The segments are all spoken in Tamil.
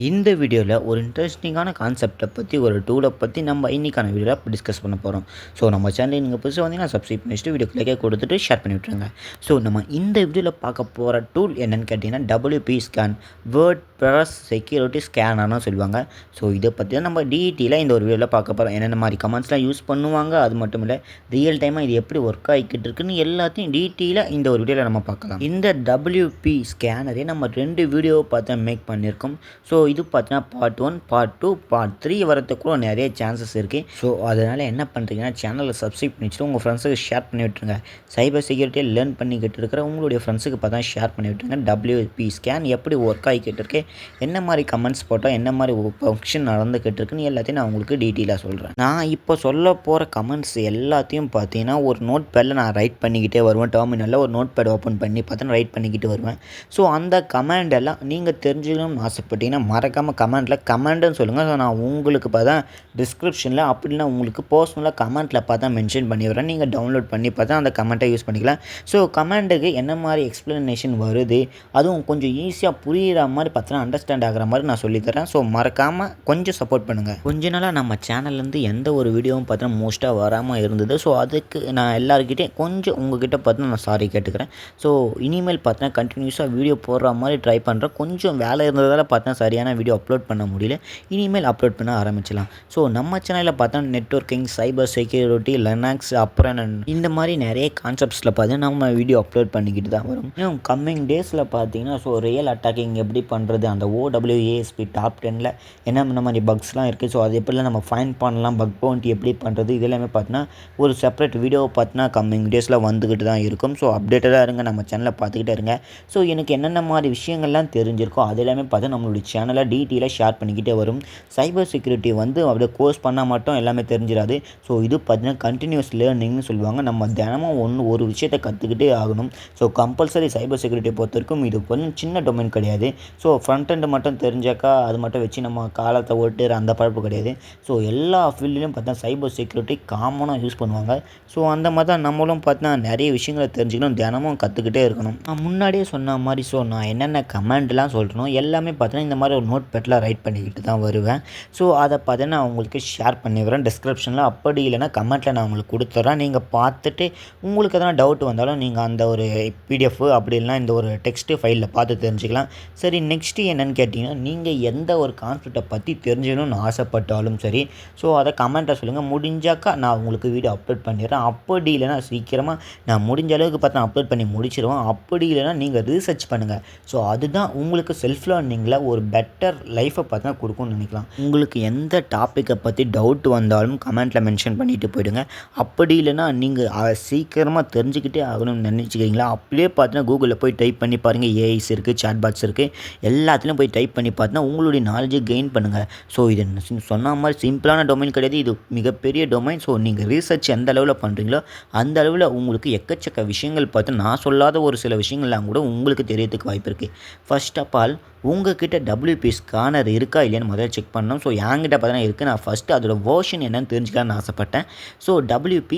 இந்த வீடியோவில் ஒரு இன்ட்ரெஸ்டிங்கான கான்செப்டை பற்றி ஒரு டூலை பற்றி நம்ம இன்றைக்கான வீடியோவில் டிஸ்கஸ் பண்ண போகிறோம். ஸோ நம்ம சேனலில் நீங்கள் புதுசாக வந்தீங்கன்னா சப்ஸ்கிரைப் பண்ணிவிட்டு வீடியோ கிளிக்கே கொடுத்துட்டு ஷேர் பண்ணி விட்டுருங்க. ஸோ நம்ம இந்த வீடியோவில் பார்க்க போகிற டூல் என்னென்னு கேட்டிங்கன்னா WP scan, WordPress security ஸ்கேனர்னு சொல்லுவாங்க. ஸோ இதை பற்றி தான் நம்ம டீட்டெயிலாக இந்த ஒரு வீடியோவில் பார்க்க போகிறோம். என்னென்ன மாதிரி கமெண்ட்ஸ்லாம் யூஸ் பண்ணுவாங்க, அது மட்டும் இல்லை ரியல் டைமாக இது எப்படி ஒர்க் ஆகிக்கிட்டு இருக்குன்னு எல்லாத்தையும் டீட்டெயிலாக இந்த ஒரு வீடியோவில் நம்ம பார்க்கலாம். இந்த WP ஸ்கேனரே நம்ம 2 வீடியோவை பார்த்து மேக் பண்ணியிருக்கோம். ஸோ இது பார்த்தீங்கன்னா பார்ட் 1, பார்ட் 2, பார்ட் 3 வரதுக்குள்ள நிறைய சான்சஸ் இருக்குது. ஸோ அதனால் என்ன பண்ணுறீங்கன்னா சேனலை சப்ஸ்கிரைப் பண்ணி வச்சுட்டு உங்கள் ஃப்ரெண்ட்ஸுக்கு ஷேர் பண்ணி விட்டுருங்க. சைபர் செக்யூரிட்டியை லேர்ன் பண்ணிக்கிட்டு இருக்கிற உங்களுடைய ஃப்ரெண்ட்ஸுக்கு பார்த்தா ஷேர் பண்ணி விட்டுருங்க. WP ஸ்கேன் எப்படி ஒர்க் ஆகிக்கிட்டு இருக்கு, என்ன மாதிரி கமெண்ட்ஸ் போட்டால் என்ன மாதிரி ஃபங்க்ஷன் நடந்துக்கிட்டு இருக்குன்னு எல்லாத்தையும் நான் உங்களுக்கு டீட்டெயிலாக சொல்கிறேன். நான் இப்போ சொல்ல போகிற கமெண்ட்ஸ் எல்லாத்தையும் பார்த்தீங்கன்னா ஒரு நோட் பேடில் நான் ரைட் பண்ணிக்கிட்டே வருவேன். டெர்மினலில் ஒரு நோட் பேட் ஓப்பன் பண்ணி பார்த்தா ரைட் பண்ணிக்கிட்டு வருவேன். ஸோ அந்த கமெண்ட் எல்லாம் நீங்கள் தெரிஞ்சுக்கணும்னு ஆசைப்பட்டீங்கன்னா மறக்காமல் கமெண்ட்டில் கமெண்ட்டுன்னு சொல்லுங்கள். ஸோ நான் உங்களுக்கு பார்த்தா டிஸ்கிரிப்ஷனில் அப்படின்னா உங்களுக்கு பர்சனலாக கமெண்ட்டில் பார்த்தா மென்ஷன் பண்ணி வரேன். நீங்கள் டவுன்லோட் பண்ணி பார்த்தா அந்த கமெண்ட்டை யூஸ் பண்ணிக்கலாம். ஸோ கமெண்ட்டுக்கு என்ன மாதிரி எக்ஸ்ப்ளனேஷன் வருது, அதுவும் கொஞ்சம் ஈஸியாக புரிகிற மாதிரி பார்த்தீங்கன்னா அண்டர்ஸ்டாண்ட் ஆகிற மாதிரி நான் சொல்லித்தரேன். ஸோ மறக்காமல் கொஞ்சம் சப்போர்ட் பண்ணுங்கள். கொஞ்ச நாளாக நம்ம சேனல்லேருந்து எந்த ஒரு வீடியோவும் பார்த்தீங்கன்னா மோஸ்ட்டாக வராமல் இருந்தது. ஸோ அதுக்கு நான் எல்லாருக்கிட்டையும் கொஞ்சம் உங்ககிட்ட பார்த்தீங்கன்னா நான் சாரி கேட்டுக்கிறேன். ஸோ இனிமேல் பார்த்தீங்கன்னா கண்டினியூஸாக வீடியோ போடுற மாதிரி ட்ரை பண்ணுறேன். கொஞ்சம் வேலை இருந்ததால் பார்த்தீங்கன்னா சரியான வீடியோ அப்லோட் பண்ண முடியல. இனிமேல் அப்லோட் பண்ண ஆரம்பிச்சலாம். ஸோ நம்ம சேனலில் பார்த்தா நெட்வொர்க்கிங், சைபர் செக்யூரிட்டி, லினக்ஸ், அப்புறம் இந்த மாதிரி நிறைய கான்செப்ட்ஸில் பார்த்தீங்கன்னா நம்ம வீடியோ அப்லோட் பண்ணிக்கிட்டு தான் வரும். இன்னும் கம்மிங் டேஸில் பார்த்தீங்கன்னா ஸோ ரியல் அட்டாக்கிங் எப்படி பண்ணுறது, அந்த OWASP டாப் 10ல் என்ன மாதிரி பக்ஸ்லாம் இருக்குது, ஸோ அது எப்படிலாம் நம்ம ஃபைன் பண்ணலாம், பக் பவுண்டி எப்படி பண்ணுறது, இதெல்லாமே பார்த்தீங்கன்னா ஒரு செப்பரேட் வீடியோ பார்த்தீங்கன்னா கம்மிங் டேஸில் வந்துக்கிட்டு தான் இருக்கும். ஸோ அப்டேட்டடாக இருங்க, நம்ம சேனலை பார்த்துக்கிட்டே இருங்க. ஸோ எனக்கு என்னென்ன மாதிரி விஷயங்கள்லாம் தெரிஞ்சிருக்கோ அது எல்லாமே பார்த்தா நம்மளுடைய சேனலை டீட்டெயிலாக ஷேர் பண்ணிக்கிட்டே வரும். சைபர் செக்யூரிட்டி வந்து அப்படியே கோர்ஸ் பண்ணால் மட்டும் எல்லாமே தெரிஞ்சிடாது. ஸோ இது பார்த்தீங்கன்னா கண்டினியூஸ் லேர்னிங்னு சொல்லுவாங்க. நம்ம தினமும் ஒரு விஷயத்தை கற்றுக்கிட்டே ஆகணும். ஸோ கம்பல்சரி சைபர் செக்யூரிட்டியை பொறுத்த வரைக்கும் இது கொஞ்சம் சின்ன டொமைன் கிடையாது. ஸோ ஃப்ரண்ட் எண்டு மட்டும் தெரிஞ்சாக்கா அது மட்டும் வச்சு நம்ம காலத்தை ஓட்டுற அந்த பழப்பு கிடையாது. ஸோ எல்லா ஃபீல்ட்லேயும் பார்த்தா சைபர் செக்யூரிட்டி காமனாக யூஸ் பண்ணுவாங்க. ஸோ அந்த மாதிரி தான் நம்மளும் பார்த்தா நிறைய விஷயங்களை தெரிஞ்சுக்கணும், தினமும் கற்றுக்கிட்டே இருக்கணும். நான் முன்னாடியே சொன்ன மாதிரி ஸோ நான் என்னென்ன கமெண்ட்லாம் சொல்கிறேனோ எல்லாமே பார்த்தீங்கன்னா இந்த மாதிரி ஒரு நோட் பேட்டில் ரைட் பண்ணிக்கிட்டு தான் வருவேன். ஸோ அதை பார்த்தீங்கன்னா நான் உங்களுக்கு ஷேர் பண்ணி வரேன் டிஸ்கிரிப்ஷனில். அப்படி இல்லைனா கமெண்ட்டில் நான் உங்களுக்கு கொடுத்துட்றேன். நீங்கள் பார்த்துட்டு உங்களுக்கு எதனா டவுட் வந்தாலும் நீங்கள் அந்த ஒரு PDF அப்படி இல்லைனா இந்த ஒரு டெக்ஸ்ட்டு ஃபைலில் பார்த்து தெரிஞ்சுக்கலாம். சரி, நெக்ஸ்ட்டு என்னென்னு கேட்டிங்கன்னா நீங்கள் எந்த ஒரு கான்செப்டை பற்றி தெரிஞ்சுக்கணும்னு ஆசைப்பட்டாலும் சரி, ஸோ அதை கமெண்ட்டை சொல்லுங்கள். முடிஞ்சாக்கா நான் உங்களுக்கு வீடியோ அப்லோட் பண்ணிடுறேன். அப்படி இல்லைனா சீக்கிரமாக நான் முடிஞ்ச அளவுக்கு பார்த்தா அப்லோட் பண்ணி முடிச்சிடுவேன். அப்படி இல்லைனா நீங்கள் ரீசர்ச் பண்ணுங்கள். ஸோ அதுதான் உங்களுக்கு செல்ஃப் லேர்னிங்கில் ஒரு பெட்டர் லைஃப்பை பார்த்தா கொடுக்கும்னு நினைக்கலாம். உங்களுக்கு எந்த டாப்பிக்கை பற்றி டவுட் வந்தாலும் கமெண்ட்டில் மென்ஷன் பண்ணிவிட்டு போயிடுங்க. அப்படி இல்லைனா நீங்கள் சீக்கிரமாக தெரிஞ்சுக்கிட்டே ஆகணும்னு நினச்சிக்கிறீங்களா, அப்படியே பார்த்தீங்கன்னா கூகுளில் போய் டைப் பண்ணி பாருங்கள். ஏஐஸ் இருக்குது, சாட் பாட்ஸ் இருக்குது, எல்லாத்துலேயும் போய் டைப் பண்ணி பார்த்தீங்கன்னா உங்களுடைய நாலேஜை கெயின் பண்ணுங்கள். ஸோ இது சொன்ன மாதிரி சிம்பிளான டொமைன் கிடையாது, இது மிகப்பெரிய டொமைன். ஸோ நீங்கள் ரீசர்ச் எந்த அளவில் பண்ணுறீங்களோ அந்த அளவில் உங்களுக்கு எக்கச்சக்க விஷயங்கள் பார்த்து நான் சொல்லாத ஒரு சில விஷயங்கள்லாம் கூட உங்களுக்கு தெரியறதுக்கு வாய்ப்பு இருக்குது. ஃபர்ஸ்ட் ஆஃப் ஆல் உங்ககிட்ட WP ஸ்கேனர் இருக்கா இல்லையான்னு முதல்ல செக் பண்ணணும். ஸோ என்கிட்ட பார்த்தீங்கன்னா இருக்குது. நான் ஃபஸ்ட்டு அதோட வேர்ஷன் என்னன்னு தெரிஞ்சுக்கலான்னு ஆசைப்பட்டேன். ஸோ WP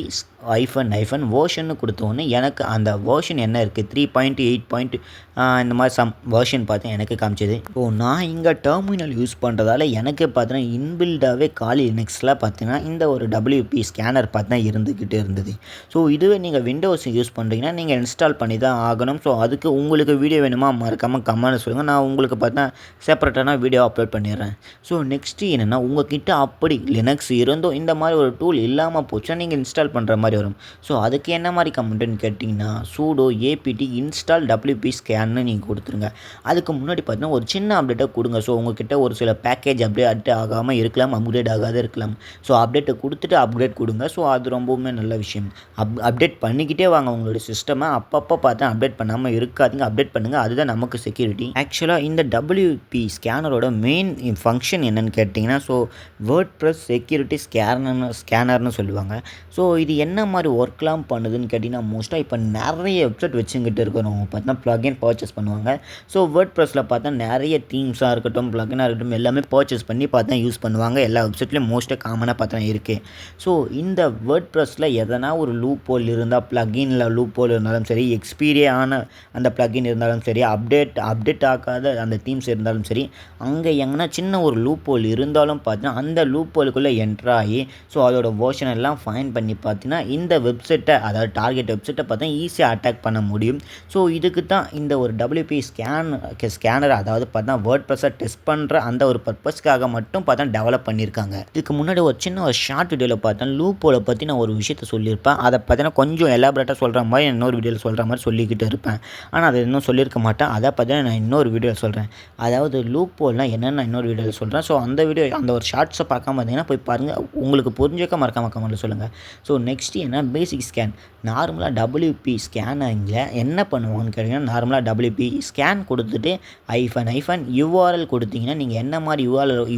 -version கொடுத்தோன்னே எனக்கு அந்த வேர்ஷன் என்ன இருக்குது 3.8 இந்த மாதிரி சம் வேர்ஷன் பார்த்தேன் எனக்கு காமிச்சது. ஸோ நான் இங்கே டெர்மினல் யூஸ் பண்ணுறதால எனக்கு பார்த்தீங்கன்னா இன்பில்டாகவே காலி லினக்ஸில் பார்த்தீங்கன்னா இந்த ஒரு WP ஸ்கேனர் பார்த்தீங்கன்னா இருந்துக்கிட்டு இருந்தது. ஸோ இதுவே நீங்கள் விண்டோஸ் யூஸ் பண்ணுறீங்கன்னா நீங்கள் இன்ஸ்டால் பண்ணி தான் ஆகணும். ஸோ அதுக்கு உங்களுக்கு வீடியோ வேணுமா மறக்காமல் கமெண்ட் சொல்லுங்கள். நான் உங்களுக்கு பார்த்தா செப்பரேட்டான வீடியோ அப்லோட் பண்ணிடுறேன். ஸோ நெக்ஸ்ட்டு என்னென்னா உங்ககிட்ட அப்படி லினக்ஸ் இருந்தோ இந்த மாதிரி ஒரு டூல் இல்லாமல் போச்சுன்னா நீங்கள் இன்ஸ்டால் பண்ணுற மாதிரி வரும். ஸோ அதுக்கு என்ன மாதிரி கமெண்ட்டுன்னு கேட்டிங்கன்னா sudo apt install WP ஸ்கேன்னு நீங்கள் கொடுத்துருங்க. அதுக்கு முன்னாடி பார்த்தீங்கன்னா ஒரு சின்ன அப்டேட்டை கொடுங்க. ஸோ உங்ககிட்ட ஒரு சில பேக்கேஜ் அப்டேட் ஆகாமல் இருக்கலாம், அப்கிரேட் ஆகாத இருக்கலாம். ஸோ அப்டேட்டை கொடுத்துட்டு அப்கிரேட் கொடுங்க. ஸோ அது ரொம்பவுமே நல்ல விஷயம். அப்டேட் பண்ணிக்கிட்டே வாங்க உங்களுடைய சிஸ்டமை. அப்பப்போ பார்த்தா அப்டேட் பண்ணாமல் இருக்காதீங்க, அப்டேட் பண்ணுங்கள். அதுதான் நமக்கு செக்யூரிட்டி. ஆக்சுவலாக இந்த WP ஸ்கேனரோட மெயின் ஃபங்க்ஷன் என்னென்னு கேட்டிங்கன்னா ஸோ வேர்ட் ப்ரெஸ் செக்யூரிட்டி ஸ்கேனர்னு சொல்லுவாங்க. ஸோ இது என்ன என்ன மாதிரி ஒர்க்லாம் பண்ணுதுன்னு கேட்டிங்கன்னா மோஸ்ட்டாக இப்போ நிறைய வெப்சைட் வச்சுக்கிட்டு இருக்கிறவங்க பார்த்தீங்கன்னா ப்ளகின் பர்ச்சேஸ் பண்ணுவாங்க. ஸோ வேர்ட் ப்ரெஸ்ஸில் பார்த்தா நிறைய தீம்ஸாக இருக்கட்டும், ப்ளகினாக இருக்கட்டும் எல்லாமே பர்ச்சேஸ் பண்ணி பார்த்தா யூஸ் பண்ணுவாங்க. எல்லா வெப்சைட்லேயும் மோஸ்ட்டாக காமனாக பார்த்தா இருக்குது. ஸோ இந்த வேர்ட் ப்ரெஸ்ஸில் எதனா ஒரு லூப் ஹோல் இருந்தால், ப்ளகினில் லூப் ஹோல் இருந்தாலும் சரி, எக்ஸ்பீரியான அந்த ப்ளகின் இருந்தாலும் சரி, அப்டேட் ஆகாத அந்த தீம்ஸ் இருந்தாலும் சரி, அங்கே எங்கன்னா சின்ன ஒரு லூப் ஹோல் இருந்தாலும் பார்த்தீங்கன்னா அந்த லூப் ஹோலுக்குள்ளே என்ட்ரு ஆகி ஸோ அதோட வேர்ஷன் எல்லாம் ஃபைன் பண்ணி பார்த்தீங்கன்னா இந்த வெப்சைட்டை, அதாவது டார்கெட் வெப்சைட்டை பார்த்தா ஈஸியாக அட்டாக் பண்ண முடியும். ஸோ இதுக்கு தான் இந்த ஒரு WP ஸ்கேனர், அதாவது பார்த்தா வேர்ட் ப்ரெஸ்ஸை டெஸ்ட் பண்ணுற அந்த ஒரு பர்பஸ்க்காக மட்டும் பார்த்தா டெவலப் பண்ணியிருக்காங்க. இதுக்கு முன்னாடி ஒரு சின்ன ஒரு ஷார்ட் வீடியோவில் பார்த்தேன் லூப் ஹோலை பற்றி நான் ஒரு விஷயத்தை சொல்லியிருப்பேன். அதை பார்த்தீங்கன்னா கொஞ்சம் எலாபரேட்டாக சொல்கிற மாதிரி இன்னொரு வீடியோவில் சொல்கிற மாதிரி சொல்லிக்கிட்டு இருப்பேன். ஆனால் அதை இன்னும் சொல்லியிருக்க மாட்டேன். அதை பார்த்தீங்கன்னா நான் இன்னொரு வீடியோவில் சொல்கிறேன். அதாவது லூப் ஹோல்னால் என்னென்னு இன்னொரு வீடியோவில் சொல்கிறேன். ஸோ அந்த வீடியோ, அந்த ஒரு ஷார்ட்ஸை பார்க்காம பார்த்தீங்கன்னா போய் பாருங்கள். உங்களுக்கு புரிஞ்சுக்க மறக்காம கமெண்ட்டில் சொல்லுங்கள். ஸோ நெக்ஸ்ட் என்ன, பேசிக் ஸ்கேன். நார்மலாக WP ஸ்கேனிங்கில் என்ன பண்ணுவாங்கன்னு கேட்டிங்கன்னா, நார்மலாக WP ஸ்கேன் கொடுத்துட்டு URL கொடுத்தீங்கன்னா நீங்கள் என்ன மாதிரி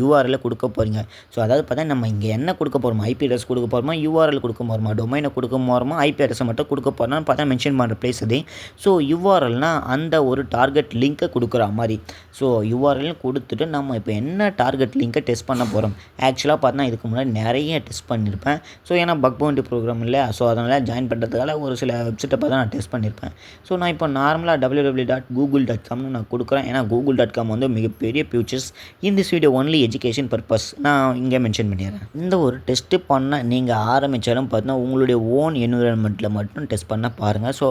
URL கொடுக்க போகிறீங்க. ஸோ அதாவது பார்த்தா நம்ம இங்கே என்ன கொடுக்க போகிறோமா, IP அட்ரஸ் கொடுக்க போகிறோமா, URL கொடுக்க போகிறோமா, டொமைனை கொடுக்க போகிறோமா, IP அட்ரஸை மட்டும் கொடுக்க போகிறோம்னு பார்த்தா மென்ஷன் பண்ணுற பிளேஸ் அது. ஸோ URLனால் அந்த ஒரு டார்கெட் லிங்க்கை கொடுக்குற மாதிரி. ஸோ URL கொடுத்துட்டு நம்ம இப்போ என்ன டார்கெட் லிங்க்கை டெஸ்ட் பண்ண போகிறோம். ஆக்சுவலாக பார்த்தா இதுக்கு முன்னாடி நிறைய டெஸ்ட் பண்ணியிருப்பேன். ஸோ ஏன்னா பக் பவுண்டி ப்ரோக்ராம் இல்லை, ஸோ அதனால் ஜாயின் பண்ணுறதுக்காக ஒரு சில வெப்சைட்டை பார்த்தா நான் டெஸ்ட் பண்ணியிருப்பேன். ஸோ நான் இப்போ நார்மலாக www.google.comனு நான் கொடுக்குறேன். ஏன்னா google.com வந்து மிகப்பெரிய ஃபியூச்சர்ஸ். இந்த வீடியோ ஒன்லி எஜுகேஷன் பர்பஸ் நான் இங்கே மென்ஷன் பண்ணிடுறேன். இந்த ஒரு டெஸ்ட்டு பண்ண நீங்கள் ஆரம்பித்தாலும் பார்த்தீங்கன்னா உங்களுடைய ஓன் என்விரான்மெண்ட்டில் மட்டும் டெஸ்ட் பண்ண பாருங்கள். ஸோ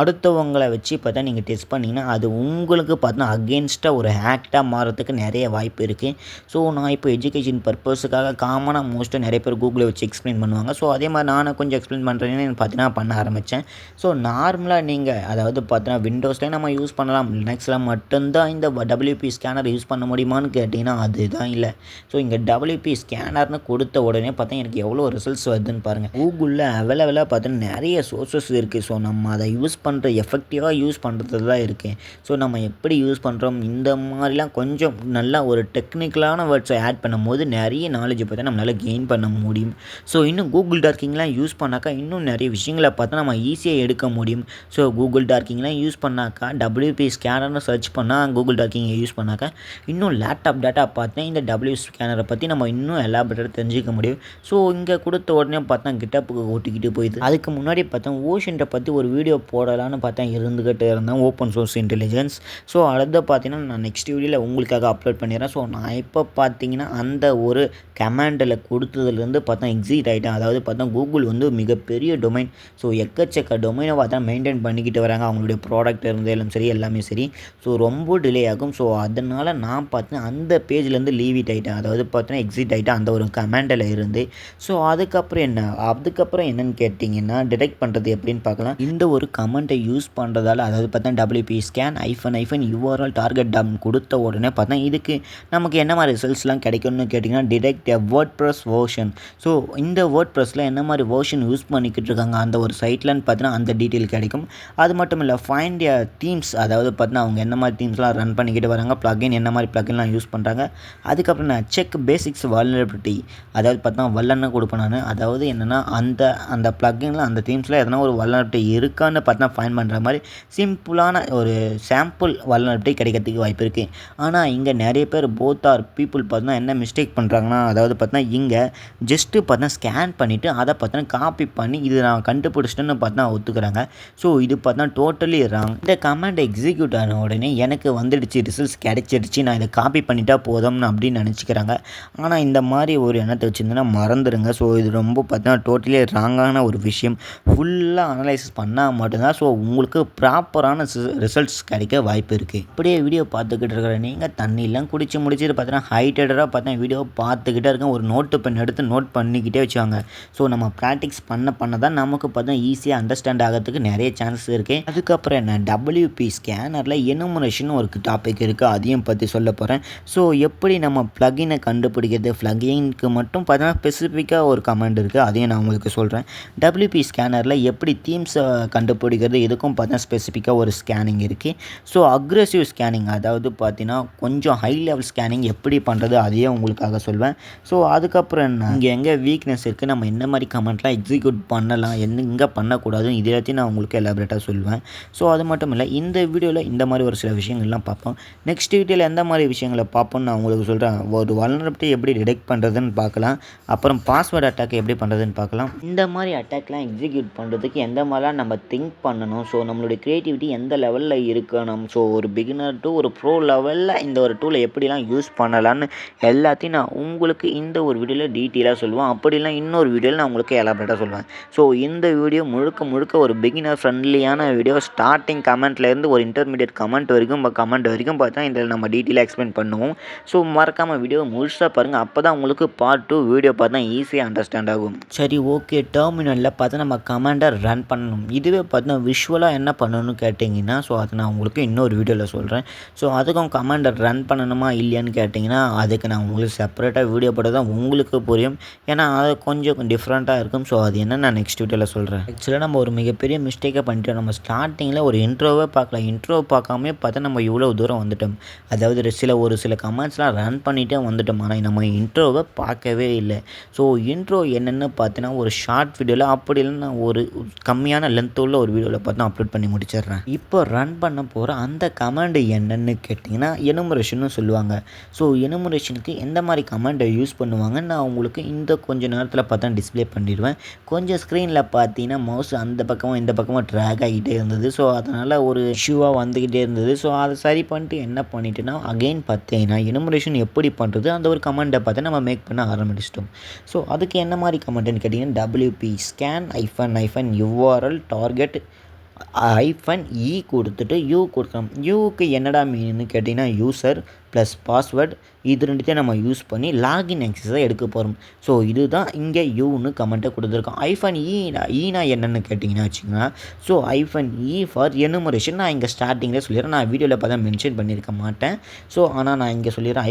அடுத்தவங்களை வச்சு பார்த்தா நீங்கள் டெஸ்ட் பண்ணிங்கன்னா அது உங்களுக்கு பார்த்தீங்கன்னா அகெயின்ஸ்டாக ஒரு ஹேக்டாக மாறதுக்கு நிறைய வாய்ப்பு இருக்குது. ஸோ நான் இப்போ எஜுகேஷன் பர்பஸுக்காக காமனாக மோஸ்ட்டாக நிறைய பேர் கூகுளை வச்சு எக்ஸ்பிளைன் பண்ணுவாங்க. ஸோ அதே மாதிரி நானும் கொஞ்சம் எக்ஸ்பிளைன் பண்ணுறேன்னு பார்த்தீங்கன்னா பண்ண ஆரம்பித்தேன். ஸோ நார்மலாக நீங்கள் அதாவது பார்த்தீங்கன்னா விண்டோஸில் நம்ம யூஸ் பண்ணலாம், லினக்ஸில் மட்டும்தான் இந்த WP ஸ்கேனர் யூஸ் பண்ண முடியுமான்னு கேட்டிங்கன்னா அதுதான் இல்லை. ஸோ இங்கே WP ஸ்கேனர்னு கொடுத்த உடனே பார்த்தா எனக்கு எவ்வளோ ரிசல்ட்ஸ் வருதுன்னு பாருங்கள். கூகுளில் அவைலபிளாக பார்த்தீங்கன்னா நிறைய சோர்ஸஸ் இருக்குது. ஸோ நம்ம அதை யூஸ் பண்ணுற எஃபெக்டிவாக யூஸ் பண்ணுறது தான் இருக்குது. ஸோ நம்ம எப்படி யூஸ் பண்ணுறோம், இந்த மாதிரிலாம் கொஞ்சம் நல்லா ஒரு டெக்னிக்கலான வேர்ட்ஸை ஆட் பண்ணும்போது நிறைய நாலேஜை பார்த்தா நம்மளால் கெயின் பண்ண முடியும். ஸோ இன்னும் கூகுள் டார்க்கிங்லாம் யூஸ் பண்ணாக்கா இன்னும் நிறைய விஷயங்களை பார்த்தா நம்ம ஈஸியாக எடுக்க முடியும். ஸோ கூகுள் டார்க்கிங்லாம் யூஸ் பண்ணாக்கா WP ஸ்கேனர்னு சர்ச் பண்ணால் கூகுள் டார்க்கிங்கை யூஸ் பண்ணாக்கா இன்னும் லேப்டாப் டேட்டா பார்த்தா இந்த WP ஸ்கேனரை பற்றி நம்ம இன்னும் எலாபரேட்டாக தெரிஞ்சிக்க முடியும். ஸோ இங்கே கொடுத்த உடனே பார்த்தா கிட்டப்புக்கு ஓட்டிக்கிட்டு போயிடுது. அதுக்கு முன்னாடி பார்த்தா ஓஷன்ட்டை பற்றி ஒரு வீடியோ போடலான்னு பார்த்தா இருந்துக்கிட்டு இருந்தேன், ஓப்பன் சோர்ஸ் இன்டெலிஜென்ஸ். ஸோ அடுத்த பார்த்தீங்கன்னா நான் நெக்ஸ்ட் வீடியோவில் உங்களுக்காக அப்லோட் பண்ணிடுறேன். ஸோ நான் இப்போ பார்த்தீங்கன்னா அந்த ஒரு கமாண்டில் கொடுத்ததுலேருந்து பார்த்தா எக்ஸிட் ஆகிட்டேன். அதாவது பார்த்தா கூகுள் வந்து மிகப்பெரிய டொமைன். ஸோ எக்கச்சக்க டொமைனை பார்த்தா மெயின்டைன் பண்ணிக்கிட்டு வராங்க. அவங்களுடைய ப்ராடக்ட் இருந்தாலும் சரி எல்லாமே சரி. ஸோ ரொம்ப டிலே ஆகும். ஸோ அதனால் நான் பார்த்தீங்கன்னா அந்த பேஜ்லேருந்து லீவ் இட் ஆகிட்டேன். அதாவது பார்த்தீங்கன்னா எக்ஸிட் ஆகிட்டேன் அந்த ஒரு கமாண்டில் இருந்து. ஸோ அதுக்கப்புறம் என்னன்னு கேட்டிங்கன்னா டிடெக்ட் பண்ணுறது எப்படின்னு பார்க்கலாம். இந்த ஒரு கமெண்ட்டை யூஸ் பண்ணுறதால, அதாவது பார்த்தா WP ஸ்கேன் URL டார்கெட் டம் கொடுத்த உடனே பார்த்தா இதுக்கு நமக்கு என்ன மாதிரி ரிசல்ட்ஸ்லாம் கிடைக்கும்னு கேட்டிங்கன்னா டிடெக்ட் WordPress வெர்ஷன். ஸோ இந்த WordPressல என்ன மாதிரி வெர்ஷன் யூஸ் பண்ணிக்கிட்டு இருக்காங்க அந்த ஒரு சைட்லன்னு பார்த்தீங்கன்னா அந்த டீட்டெயில் கிடைக்கும். அது மட்டும் இல்லை ஃபைண்ட் தீம்ஸ், அதாவது பார்த்தீங்கன்னா அவங்க என்ன மாதிரி தீம்ஸ்லாம் ரன் பண்ணிக்கிட்டு வராங்க, ப்ளகின் என்ன மாதிரி ப்ளகின்லாம் யூஸ் பண்ணுறாங்க. அதுக்கப்புறம் நான் செக் பேசிக்ஸ் வல்னரபிலிட்டி, அதாவது பார்த்தீங்கன்னா வல்லன்னு கொடுப்பேன் நான். அதாவது என்னென்னா அந்த ப்ளகின்ல அந்த தீம்ஸில் எதனா ஒரு வல்னரபிலிட்டி இருக்கான்னு பார்த்தீங்கன்னா ஃபைன் பண்ணுற மாதிரி சிம்பிளான ஒரு சாம்பிள் வல்னரபிலிட்டி கிடைக்கிறதுக்கு வாய்ப்பு இருக்குது. ஆனால் இங்கே நிறைய பேர் பீப்புள் பார்த்தீங்கன்னா என்ன மிஸ்டேக் பண்ணுறாங்கன்னா, அதாவது பார்த்தீங்கன்னா இங்கே ஜஸ்ட்டு பார்த்தீங்கன்னா ஸ்கேன் பண்ணிவிட்டு அதை பார்த்தீங்கன்னா காப்பி பண்ணி இது நான் கண்டுபிடிச்சிட்டேன்னு பார்த்தீங்கன்னா ஒத்துக்கிறாங்க. ஸோ இது பார்த்தீங்கன்னா டோட்டலி ராங். இந்த கமாண்ட் எக்ஸிக்யூட் ஆன உடனே எனக்கு வந்துடுச்சு, ரிசல்ட்ஸ் கிடைச்சிடுச்சு, நான் இதை காப்பி பண்ணிட்டா போதும்னு அப்படின்னு நினச்சிக்கிறாங்க. ஆனால் இந்த மாதிரி ஒரு எண்ணத்தை வச்சுருந்தேன்னா மறந்துடுங்க. ஸோ இது ரொம்ப பார்த்தீங்கன்னா டோட்டலி ராங்கான ஒரு விஷயம். ஃபுல்லாக அனலைசிஸ் பண்ணால் மட்டும்தான் ஸோ உங்களுக்கு ப்ராப்பரான ரிசல்ட்ஸ் கிடைக்க வாய்ப்பு இருக்குது. இப்படியே வீடியோ பார்த்துக்கிட்டு இருக்கிற நீங்கள் தண்ணியெல்லாம் குடிச்சு முடிச்சுட்டு பார்த்தீங்கன்னா ஹைட்டடாக பார்த்தா வீடியோ பார்த்துக்கிட்டே இருக்கேன். ஒரு நோட்டு பென் எடுத்து நோட் பண்ணிக்கிட்டே வச்சுவாங்க. ஸோ நம்ம ப்ராக்டிஸ் பண்ண தான் நமக்கு பார்த்தா ஈஸியாக அண்டர்ஸ்டாண்ட் ஆகிறதுக்கு நிறைய சான்சஸ் இருக்குது. அதுக்கப்புறம் என்ன, WP ஸ்கேனரில் எனுமரேஷன் ஒரு டாபிக் இருக்குது, அதையும் பற்றி சொல்ல போகிறேன். ஸோ எப்படி நம்ம ப்ளகினை கண்டுபிடிக்கிறது, ப்ளகினுக்கு மட்டும் பார்த்தீங்கன்னா ஸ்பெசிஃபிக்காக ஒரு கமெண்ட் இருக்குது, அதையும் நான் உங்களுக்கு சொல்கிறேன். WP ஸ்கேனரில் எப்படி தீம்ஸை கண்டுபிடிக்கிறது, இதுக்கும் பார்த்தீங்கன்னா ஸ்பெசிஃபிக்காக ஒரு ஸ்கேனிங் இருக்குது. ஸோ அக்ரெசிவ் ஸ்கேனிங், அதாவது பார்த்தீங்கன்னா கொஞ்சம் ஹை லெவல் ஸ்கேனிங் எப்படி பண்ணுறது அதையே உங்களுக்காக சொல்வேன். ஸோ அதுக்கப்புறம் என்ன, இங்கே எங்கே வீக்னஸ் இருக்குது, நம்ம என்ன மாதிரி கமெண்ட்லாம் எக்ஸிக்யூட் எக்ஸிக்யூட் பண்ணலாம், எங்கே பண்ணக்கூடாது, இது எல்லாத்தையும் நான் உங்களுக்கு எலாபரேட்டாக சொல்லுவேன். ஸோ அது மட்டும் இல்லை, இந்த வீடியோவில் இந்த மாதிரி ஒரு சில விஷயங்கள்லாம் பார்ப்போம். நெக்ஸ்ட் வீடியோவில் எந்த மாதிரி விஷயங்களை பார்ப்போம்னு நான் உங்களுக்கு சொல்கிறேன். ஒரு வல்னரபிலிட்டி எப்படி டிடெக்ட் பண்ணுறதுன்னு பார்க்கலாம். அப்புறம் பாஸ்வேர்டு அட்டாக் எப்படி பண்ணுறதுன்னு பார்க்கலாம். இந்த மாதிரி அட்டாக்லாம் எக்ஸிக்யூட் பண்ணுறதுக்கு எந்த மாதிரிலாம் நம்ம திங்க் பண்ணணும், ஸோ நம்மளுடைய க்ரியேட்டிவிட்டி எந்த லெவலில் இருக்கணும், ஸோ ஒரு பிகினர் டு ஒரு ப்ரோ லெவலில் இந்த ஒரு டூலை எப்படிலாம் யூஸ் பண்ணலான்னு எல்லாத்தையும் நான் உங்களுக்கு இந்த ஒரு வீடியோவில் டீட்டெயிலாக சொல்லுவேன். அப்படிலாம் இன்னொரு வீடியோவில் நான் உங்களுக்கு எலாபரேட்டாக சொல்லுவேன். ஸோ இந்த வீடியோ முழுக்க ஒரு பிகினர் ஃப்ரெண்ட்லியான வீடியோ. ஸ்டார்டிங் கமெண்ட்லேருந்து ஒரு இன்டர்மீடியட் கமெண்ட் வரைக்கும் பார்த்தா இதில் நம்ம டீட்டெயிலாக எக்ஸ்பிளைன் பண்ணுவோம். ஸோ மறக்காமல் வீடியோ முழுசாக பாருங்கள். அப்போ தான் உங்களுக்கு பார்ட் 2 வீடியோ பார்த்தா ஈஸியாக அண்டர்ஸ்டாண்ட் ஆகும். சரி, ஓகே. டெர்மினலில் பார்த்தா நம்ம கமாண்டை ரன் பண்ணணும். இதுவே பார்த்தா விஷுவலாக என்ன பண்ணணும்னு கேட்டிங்கன்னா, ஸோ அதை நான் உங்களுக்கு இன்னொரு வீடியோவில் சொல்கிறேன். ஸோ அதுக்கும் கமாண்டை ரன் பண்ணணுமா இல்லையான்னு கேட்டிங்கன்னா, அதுக்கு நான் உங்களுக்கு செப்பரேட்டாக வீடியோ போட்டு தான் உங்களுக்கு புரியும். ஏன்னா அது கொஞ்சம் டிஃப்ரெண்ட்டாக இருக்கும். ஸோ அது என்ன நான் நெக்ஸ்ட் வீடியோவில் சொல்கிறேன். ஆக்சுவலாக நம்ம ஒரு மிகப்பெரிய மிஸ்டேக்கை பண்ணிட்டோம். நம்ம ஸ்டார்டிங்கில் ஒரு இன்ட்ரோவே பார்க்கலாம். இன்ட்ரோ பார்க்காமே பார்த்தா நம்ம இவ்வளோ தூரம் வந்துட்டோம். அதாவது ஒரு சில கமெண்ட்ஸ்லாம் ரன் பண்ணிகிட்டே வந்துட்டோம். ஆனால் நம்ம இன்ட்ரோவை பார்க்கவே இல்லை. ஸோ இன்ட்ரோ என்னென்னு பார்த்தீங்கன்னா, ஒரு ஷார்ட் வீடியோவில் அப்படி இல்லைன்னா ஒரு கம்மியான லென்த் உள்ள ஒரு வீடியோவில் பார்த்து அப்லோட் பண்ணி முடிச்சிடுறேன். இப்போ ரன் பண்ண போகிற அந்த கமாண்டு என்னென்னு கேட்டிங்கன்னா, எனுமரேஷன்னு சொல்லுவாங்க. ஸோ எனுமரேஷனுக்கு எந்த மாதிரி கமாண்டை யூஸ் பண்ணுவாங்கன்னு நான் உங்களுக்கு இந்த கொஞ்சம் நேரத்தில் பார்த்தா டிஸ்பிளே பண்ணிடுவேன். கொஞ்சம் ஸ்க்ரீனில் பார்த்தீங்கன்னா மவுஸ் அந்த பக்கமும் இந்த பக்கமும் ட்ராக் ஆகிட்டே இருந்தது. ஸோ அதனால் ஒரு இஷ்யூவாக வந்துக்கிட்டே இருந்தது. ஸோ அதை சரி பண்ணிட்டு என்ன பண்ணிட்டேன்னா, அகெயின் பார்த்தீங்கன்னா எனுமரேஷன் எப்படி பண்ணுறது அந்த ஒரு கமாண்டை பார்த்து நம்ம மேக் பண்ண ஆரம்பிச்சிட்டோம். ஸோ அதுக்கு என்ன மாதிரி கமாண்டுன்னு கேட்டிங்கன்னா, WP scan -URL target -E கொடுத்துட்டு யூ கொடுக்கணும். யூக்கு என்னடா மீன்னு கேட்டிங்கன்னா, யூசர் ப்ளஸ் பாஸ்வேர்டு இது ரெண்டுத்தையும் நம்ம யூஸ் பண்ணி லாகின் ஆக்சஸை எடுக்க போகிறோம். ஸோ இதுதான் இங்கே யூன்னு கமெண்ட்டை கொடுத்துருக்கோம். -E என்னென்னு கேட்டிங்கன்னா வச்சுக்கோங்க. ஸோ -E ஃபார் எனுமரேஷன் நான் இங்கே ஸ்டார்டிங்கில் சொல்லிடுறேன். நான் வீடியோவில் பார்த்தா மென்ஷன் பண்ணியிருக்க மாட்டேன். ஸோ ஆனால் நான் இங்கே சொல்லிடுறேன்.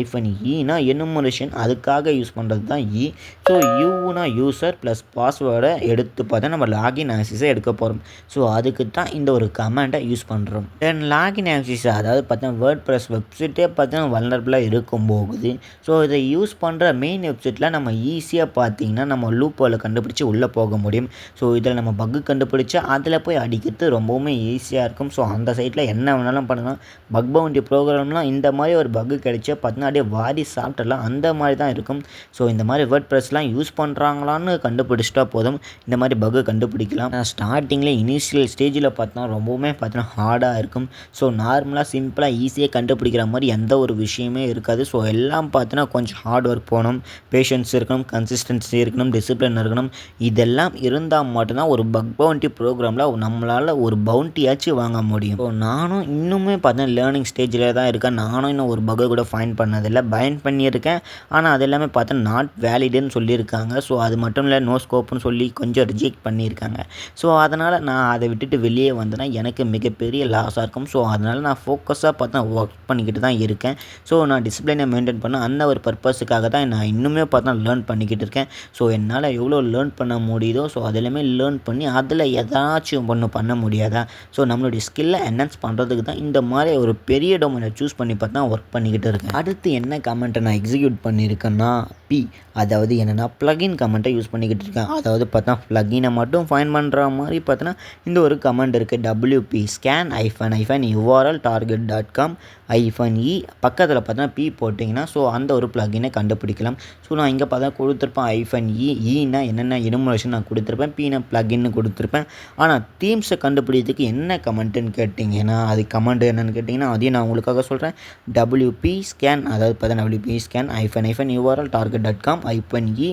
-E எனுமரேஷன் அதுக்காக யூஸ் பண்ணுறது தான் E. ஸோ யூனா யூசர் ப்ளஸ் பாஸ்வேர்டை எடுத்து பார்த்தா நம்ம லாகின் ஆக்சஸை எடுக்க போகிறோம். ஸோ அதுக்கு தான் இந்த ஒரு கமெண்ட்டை யூஸ் பண்ணுறோம். தென் லாகின் ஆக்சஸ் அதாவது பார்த்தா வேர்ட்பிரஸ் வெப்சைட்டே பார்த்தா வல்னரபிளாக இருக்கும்போது, ஸோ இதை யூஸ் பண்ணுற மெயின் வெப்சைட்டில் நம்ம ஈஸியாக பார்த்தீங்கன்னா நம்ம லூப்போவில் கண்டுபிடிச்சி உள்ளே போக முடியும். ஸோ இதில் நம்ம பக்கு கண்டுபிடிச்சா அதில் போய் அடிக்கிறது ரொம்பவுமே ஈஸியாக இருக்கும். ஸோ அந்த சைட்டில் என்ன வேணாலும் பண்ணலாம். பக் பவுண்டி ப்ரோக்ராம்லாம் இந்த மாதிரி ஒரு பக்கு கிடைச்சா பார்த்தீங்கன்னா அப்படியே வாரி சாப்பிட்றலாம், அந்த மாதிரி தான் இருக்கும். ஸோ இந்த மாதிரி வேர்ட்பிரஸ்லாம் யூஸ் பண்ணுறாங்களான்னு கண்டுபிடிச்சிட்டா போதும், இந்த மாதிரி பக்கு கண்டுபிடிக்கலாம். ஸ்டார்டிங்கில் இனிஷியல் ஸ்டேஜில் பார்த்தா ரொம்பவுமே பார்த்தீங்கன்னா ஹார்டாக இருக்கும். ஸோ நார்மலாக சிம்பிளாக ஈஸியாக கண்டுபிடிக்கிற மாதிரி எந்த ஒரு விஷயமே இருக்காது. ஸோ எல்லாம் பார்த்தீங்கன்னா கொஞ்சம் ஹார்ட் ஒர்க் போகணும், பேஷன்ஸ் இருக்கணும், கன்சிஸ்டன்சி இருக்கணும், டிசிப்ளின் இருக்கணும். இதெல்லாம் இருந்தால் மட்டும்தான் ஒரு பக் பவுண்டி ப்ரோக்ராமில் நம்மளால் ஒரு பவுண்டியாச்சும் வாங்க முடியும். ஸோ நானும் இன்னுமே பார்த்தீங்கன்னா லேர்னிங் ஸ்டேஜில் தான் இருக்கேன். நானும் இன்னும் ஒரு பக்கை கூட ஃபைண்ட் பண்ணதில்லை. பயன் பண்ணியிருக்கேன், ஆனால் அது எல்லாமே பார்த்தா நாட் வேலிடுன்னு சொல்லியிருக்காங்க. ஸோ அது மட்டும் இல்லை, நோ ஸ்கோப்னு சொல்லி கொஞ்சம் ரிஜெக்ட் பண்ணியிருக்காங்க. ஸோ அதனால் நான் அதை விட்டுட்டு வெளியே வந்தேன்னா எனக்கு மிகப்பெரிய லாஸாக இருக்கும். ஸோ அதனால் நான் ஃபோக்கஸாக பார்த்தா ஒர்க் பண்ணிக்கிட்டு தான் இருக்கேன். ஸோ நான் டிசிப்ளினை மெயின்டைன் பண்ண அந்த ஒரு பர்பஸுக்காக தான் நான் இன்னுமே பார்த்தா லேர்ன் பண்ணிக்கிட்டு இருக்கேன். ஸோ என்னால் எவ்வளோ லேர்ன் பண்ண முடியுதோ ஸோ அதெல்லாமே லேர்ன் பண்ணி அதில் ஏதாச்சும் ஒன்று பண்ண முடியாதா, ஸோ நம்மளுடைய ஸ்கில்லை என்ஹான்ஸ் பண்ணுறதுக்கு தான் இந்த மாதிரி ஒரு பெரிய டொமைனை சூஸ் பண்ணி பார்த்தா ஒர்க் பண்ணிக்கிட்டு இருக்கேன். அடுத்து என்ன கமெண்ட்டை நான் எக்ஸிக்யூட் பண்ணியிருக்கேன்னா, அதாவது என்னென்னா ப்ளகின் கமெண்ட்டை யூஸ் பண்ணிக்கிட்டு இருக்கேன். அதாவது பார்த்தா ப்ளகினை மட்டும் ஃபைன் பண்ணுற மாதிரி பார்த்தோன்னா இந்த ஒரு கமெண்ட் இருக்குது. WP scan -URL target.com -E பக்கத்தில் பார்த்தீங்கன்னா P போட்டிங்கன்னா ஸோ அந்த ஒரு ப்ளகினை கண்டுபிடிக்கலாம். ஸோ நான் இங்கே பார்த்தா கொடுத்துருப்பேன் -E என்னென்ன எனுமரேஷன் நான் கொடுத்துருப்பேன், P ப்ளகின்னு கொடுத்துருப்பேன். ஆனால் தீம்ஸை கண்டுபிடிக்கிறதுக்கு என்ன கமெண்ட்டுன்னு கேட்டிங்கன்னா, அது கமெண்ட் என்னென்னு கேட்டிங்கன்னா அதையும் நான் உங்களுக்காக சொல்கிறேன். WP ஸ்கேன் அதாவது பார்த்தா WP scan -URL target.com -E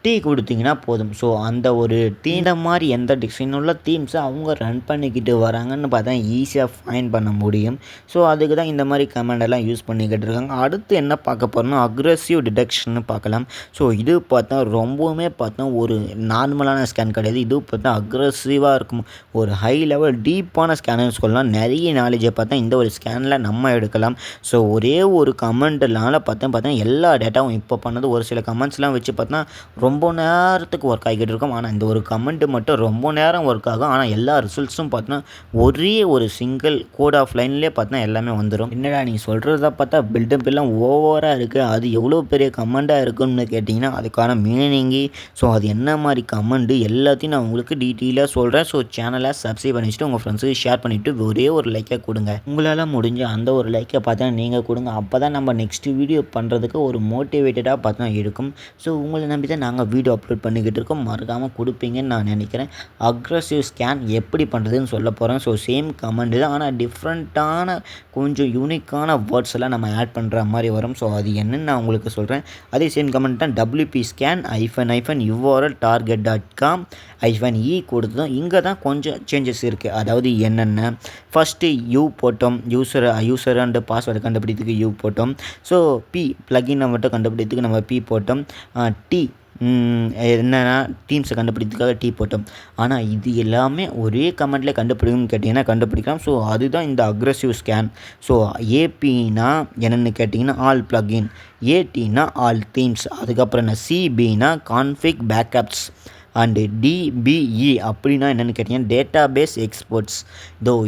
tea கொடுத்தீங்கன்னா போதும். ஸோ அந்த ஒரு இந்த மாதிரி எந்த டிசைன் உள்ள தீம்ஸை அவங்க ரன் பண்ணிக்கிட்டு வராங்கன்னு பார்த்தா ஈஸியாக ஃபைண்ட் பண்ண முடியும். ஸோ அதுக்கு தான் இந்த மாதிரி கமெண்டெல்லாம் யூஸ் பண்ணிக்கிட்டு இருக்காங்க. அடுத்து என்ன பார்க்க போகிறோம்னா அக்ரெசிவ் டிடெக்ஷன் பார்க்கலாம். ஸோ இது பார்த்தா ரொம்பவுமே பார்த்தா ஒரு நார்மலான ஸ்கேன் கிடையாது. இது பார்த்தா அக்ரெசிவாக இருக்கும். ஒரு ஹை லெவல் டீப்பான ஸ்கேனர்ஸ் சொல்லலாம். நிறைய நாலேஜை பார்த்தா இந்த ஒரு ஸ்கேனில் நம்ம எடுக்கலாம். ஸோ ஒரே ஒரு கமெண்ட்னால பார்த்தா எல்லா டேட்டாவும் இப்போ பண்ணது ஒரு சில கமெண்ட்ஸ்லாம் வச்சு பார்த்தா ரொம்ப ரொம்ப நேரத்துக்கு ஒர்க் ஆகிக்கிட்டு இருக்கும். ஆனால் இந்த ஒரு கமெண்ட்டு மட்டும் ரொம்ப நேரம் ஒர்க் ஆகும். ஆனால் எல்லா ரிசல்ட்ஸும் பார்த்தீங்கன்னா ஒரே ஒரு சிங்கிள் கோட் ஆஃப் லைன்லேயே பார்த்தீங்கன்னா எல்லாமே வந்துடும். என்னடா நீ சொல்கிறத பார்த்தா பில்டப் எல்லாம் ஓவராக இருக்குது, அது எவ்வளோ பெரிய கமெண்ட்டாக இருக்குன்னு கேட்டிங்கன்னா அதுக்கான மீனிங்கு, ஸோ அது என்ன மாதிரி கமெண்ட்டு எல்லாத்தையும் நான் உங்களுக்கு டீட்டெயிலாக சொல்கிறேன். ஸோ சேனலை சப்ஸ்கிரைப் பண்ணி வச்சுட்டு உங்கள் ஃப்ரெண்ட்ஸுக்கு ஷேர் பண்ணிவிட்டு ஒரே ஒரு லைக்கை கொடுங்க. உங்களால் முடிஞ்ச அந்த ஒரு லைக்கை பார்த்தா நீங்கள் கொடுங்க. அப்போ தான் நம்ம நெக்ஸ்ட் வீடியோ பண்ணுறதுக்கு ஒரு மோட்டிவேட்டடாக பார்த்தா இருக்கும். ஸோ உங்களை நம்பி தான் நாங்கள் வீடியோ அப்லோட் பண்ணிக்கிட்டு இருக்கோம். மறக்காமல் கொடுப்பீங்கன்னு நான் நினைக்கிறேன். அக்ரெசிவ் ஸ்கேன் எப்படி பண்ணுறதுன்னு சொல்ல போகிறேன். ஸோ சேம் கமெண்ட் தான், ஆனால் டிஃப்ரெண்ட்டான கொஞ்சம் யூனிக்கான வேர்ட்ஸ் எல்லாம் நம்ம ஆட் பண்ணுற மாதிரி வரும். ஸோ அது என்னன்னு நான் உங்களுக்கு சொல்கிறேன். அதே சேம் கமெண்ட் தான். WP scan URL target.com -e கொடுத்ததும் இங்கே தான் கொஞ்சம் சேஞ்சஸ் இருக்குது. அதாவது என்னென்ன, ஃபஸ்ட்டு போட்டோம், யூசர் அண்ட் பாஸ்வேர்டு கண்டுபிடித்துக்கு போட்டோம். ஸோ ப்ளகினை மட்டும் கண்டுபிடித்துக்கு நம்ம போட்டோம். என்னென்னா டீம்ஸை கண்டுபிடிக்கிறதுக்காக போட்டோம். ஆனால் இது எல்லாமே ஒரே கமெண்ட்லேயே கண்டுபிடிக்கும்னு கேட்டிங்கன்னா கண்டுபிடிக்கலாம். ஸோ அதுதான் இந்த அக்ரெசிவ் ஸ்கேன். ஸோ ஏபின்னா என்னென்னு கேட்டிங்கன்னா ஆல் ப்ளகின், ஏடினா ஆல் தீம்ஸ், அதுக்கப்புறம் என்ன சிபினா கான்ஃபிக் பேக்கப்ஸ், அண்டு DBE அப்படின்னா என்னென்னு கேட்டிங்கன்னா டேட்டா பேஸ் எக்ஸ்போர்ட்ஸ்.